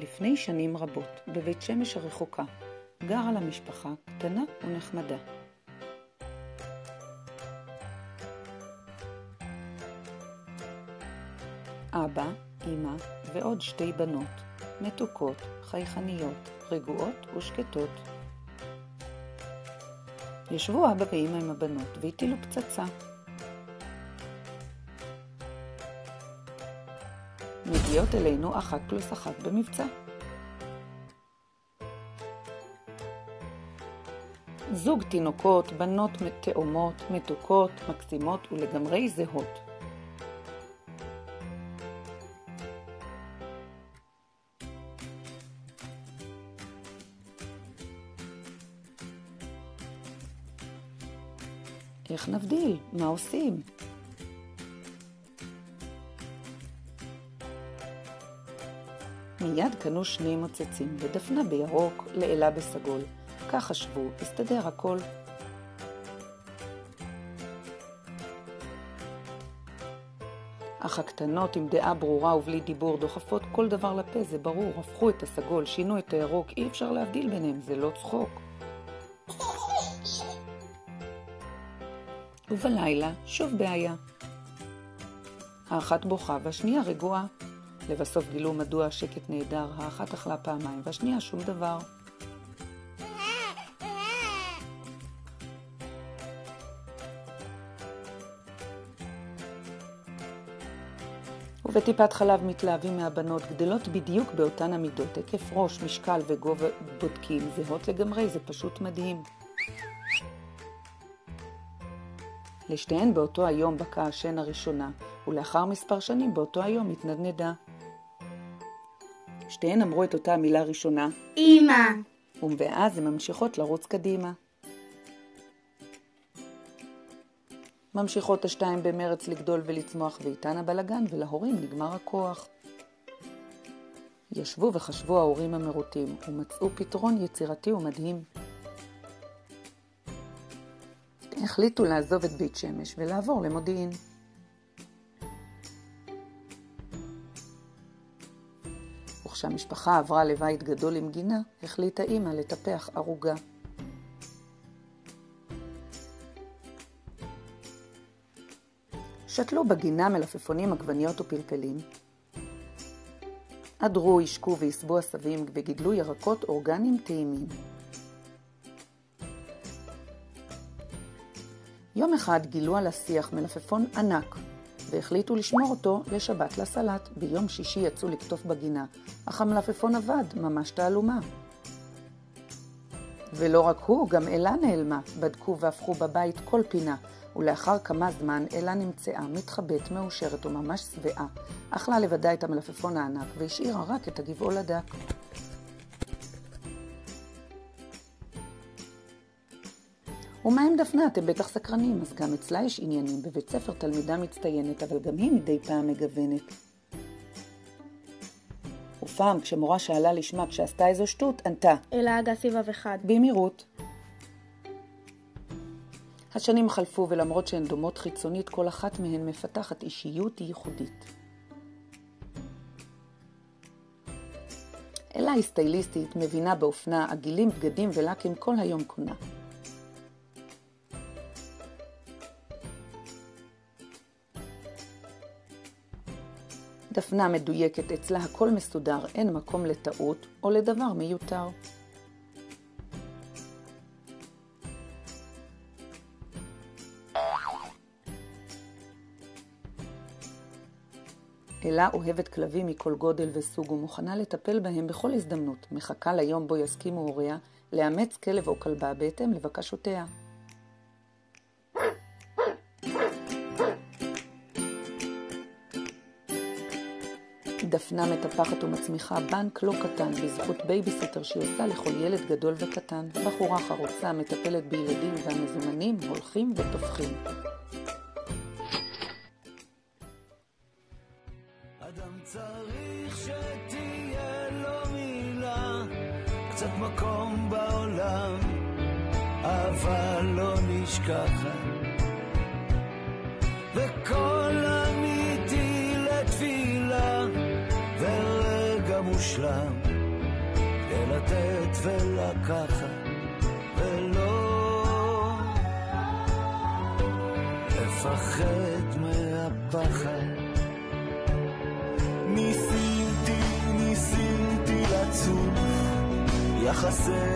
לפני שנים רבות, בבית שמש הרחוקה, גרה לה משפחה קטנה ונחמדה. אבא, אמא ועוד שתי בנות, מתוקות, חייכניות, רגועות ושקטות. ישבו אבא ואמא עם הבנות והטילו פצצה. מגיעות אלינו 1+1 במבצע. זוג תינוקות, בנות תאומות, מתוקות, מקסימות ולגמרי זהות. איך נבדיל? מה עושים? מיד קנו שני מוצצים, ודפנה בירוק, לאלה בסגול. כך חשבו, הסתדר הכל. אך הקטנות עם דעה ברורה ובלי דיבור דוחפות כל דבר לפה, זה ברור, הפכו את הסגול, שינו את הירוק, אי אפשר להבדיל ביניהם, זה לא צחוק. ובלילה שוב בעיה. האחת בוכה והשנייה רגועה. לבסוף גילו מדוע השקט נהדר, האחת אכלה פעמיים והשנייה שום דבר. ובטיפת חלב מתלהבים מהבנות, גדלות בדיוק באותן המידות, היקף ראש, משקל וגובה בודקים, זהות לגמרי, זה פשוט מדהים. לשתיהן באותו היום בקעה השן הראשונה, ולאחר מספר שנים באותו היום התנדנדה. שתיהן אמרו את אותה המילה ראשונה, אמא. ואז הן ממשיכות לרוץ קדימה. ממשיכות השתיים במרץ לגדול ולצמוח, ואיתן הבלגן, ולהורים נגמר הכוח. ישבו וחשבו ההורים המרוטים, ומצאו פתרון יצירתי ומדהים. החליטו לעזוב את בית שמש ולעבור למודיעין. וכשהמשפחה עברה לבית גדול עם גינה, החליטה אמא לטפח ערוגה. שתלו בגינה מלפפונים, עגבניות ופלפלים. עדרו, השקו והסבו עשבים וגידלו ירקות אורגניים טעימים. יום אחד גילו על השיח מלפפון ענק, והחליטו לשמור אותו לשבת לסלט. ביום שישי יצאו לקטוף בגינה, אך המלפפון עבד, ממש תעלומה. ולא רק הוא, גם אלה נעלמה. בדקו והפכו בבית כל פינה, ולאחר כמה זמן אלה נמצאה, מתחבאת, מאושרת וממש שבעה. אכלה לבדה את המלפפון הענק, והשאירה רק את הגבעול הדק. ומה עם דפנה? אתם בטח סקרנים, אז גם אצלה יש עניינים. בבית ספר תלמידה מצטיינת, אבל גם היא מדי פעם מגוונת. ופעם כשמורה שאלה לשמה כשעשתה איזו שטות, ענתה אלה אגסי ו1. במהירות. השנים חלפו, ולמרות שהן דומות חיצונית, כל אחת מהן מפתחת אישיות ייחודית. אלה היא סטייליסטית, מבינה באופנה, עגילים, בגדים ולקים כל היום קונה. דפנה מדויקת, אצלה הכל מסודר, אין מקום לטעות או לדבר מיותר. אלה אוהבת כלבים מכל גודל וסוג ומוכנה לטפל בהם בכל הזדמנות, מחכה ליום בו יסכימו הוריה לאמץ כלב או כלבה בהתאם לבקשותיה. דפנה מטפחת ומצמיחה בנק לא קטן בזכות בייביסיטר שהיא עושה לכל ילד גדול וקטן. בחורה חרוצה מטפלת בילדים והמזומנים הולכים ותופחים. אדם צריך שתהיה לו מילה, קצת מקום בעולם, אבל לא נשכחת, וכל אמיתי לתפילה ורגע רגע מושלם כדי לתת ולקחת ולא לפחד מהפחד. ניסיתי לצוף יחסי